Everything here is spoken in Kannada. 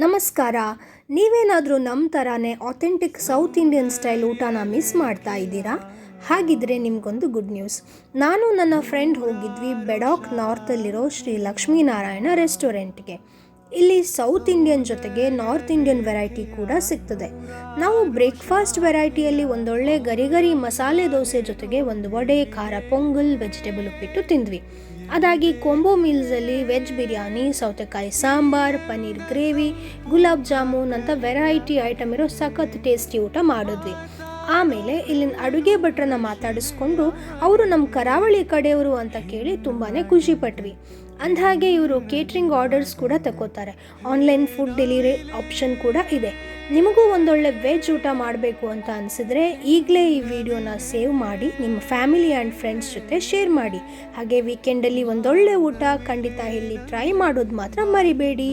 ನಮಸ್ಕಾರ. ನೀವೇನಾದರೂ ನಮ್ಮ ಥರನೇ ಆಥೆಂಟಿಕ್ ಸೌತ್ ಇಂಡಿಯನ್ ಸ್ಟೈಲ್ ಊಟನ ಮಿಸ್ ಮಾಡ್ತಾ ಇದ್ದೀರಾ? ಹಾಗಿದ್ರೆ ನಿಮಗೊಂದು ಗುಡ್ ನ್ಯೂಸ್. ನಾನು ನನ್ನ ಫ್ರೆಂಡ್ ಹೋಗಿದ್ವಿ ಬೆಡಾಕ್ ನಾರ್ತಲ್ಲಿರೋ ಶ್ರೀ ಲಕ್ಷ್ಮೀನಾರಾಯಣ ರೆಸ್ಟೋರೆಂಟ್ಗೆ. ಇಲ್ಲಿ ಸೌತ್ ಇಂಡಿಯನ್ ಜೊತೆಗೆ ನಾರ್ತ್ ಇಂಡಿಯನ್ ವೆರೈಟಿ ಕೂಡ ಸಿಗ್ತದೆ. ನಾವು ಬ್ರೇಕ್ಫಾಸ್ಟ್ ವೆರೈಟಿಯಲ್ಲಿ ಒಂದೊಳ್ಳೆ ಗರಿ ಗರಿ ಮಸಾಲೆ ದೋಸೆ ಜೊತೆಗೆ ಒಂದು ವಡೆ, ಖಾರ ಪೊಂಗಲ್, ವೆಜಿಟೇಬಲ್ ಉಪ್ಪಿಟ್ಟು ತಿಂದ್ವಿ. ಅದಾಗಿ ಕೊಂಬೋ ಮೀಲ್ಸಲ್ಲಿ ವೆಜ್ ಬಿರಿಯಾನಿ, ಸೌತೆಕಾಯಿ ಸಾಂಬಾರ್, ಪನ್ನೀರ್ ಗ್ರೇವಿ, ಗುಲಾಬ್ ಜಾಮೂನ್ ಅಂತ ವೆರೈಟಿ ಐಟಮ್ ಇರೋ ಸಖತ್ ಟೇಸ್ಟಿ ಊಟ ಮಾಡಿದ್ವಿ. ಆಮೇಲೆ ಇಲ್ಲಿನ ಅಡುಗೆ ಭಟ್ರನ್ನ ಮಾತಾಡಿಸ್ಕೊಂಡು ಅವರು ನಮ್ಮ ಕರಾವಳಿ ಕಡೆಯವರು ಅಂತ ಕೇಳಿ ತುಂಬಾ ಖುಷಿ ಪಟ್ವಿ. ಅಂದಹಾಗೆ ಇವರು ಕೇಟ್ರಿಂಗ್ ಆರ್ಡರ್ಸ್ ಕೂಡ ತಗೋತಾರೆ. ಆನ್ಲೈನ್ ಫುಡ್ ಡೆಲಿವರಿ ಆಪ್ಷನ್ ಕೂಡ ಇದೆ. ನಿಮಗೂ ಒಂದೊಳ್ಳೆ ವೆಜ್ ಊಟ ಮಾಡಬೇಕು ಅಂತ ಅನಿಸಿದ್ರೆ ಈಗಲೇ ಈ ವಿಡಿಯೋನ ಸೇವ್ ಮಾಡಿ ನಿಮ್ಮ ಫ್ಯಾಮಿಲಿ ಆ್ಯಂಡ್ ಫ್ರೆಂಡ್ಸ್ ಜೊತೆ ಶೇರ್ ಮಾಡಿ. ಹಾಗೆ ವೀಕೆಂಡಲ್ಲಿ ಒಂದೊಳ್ಳೆ ಊಟ ಖಂಡಿತ ಇಲ್ಲಿ ಟ್ರೈ ಮಾಡೋದು ಮಾತ್ರ ಮರಿಬೇಡಿ.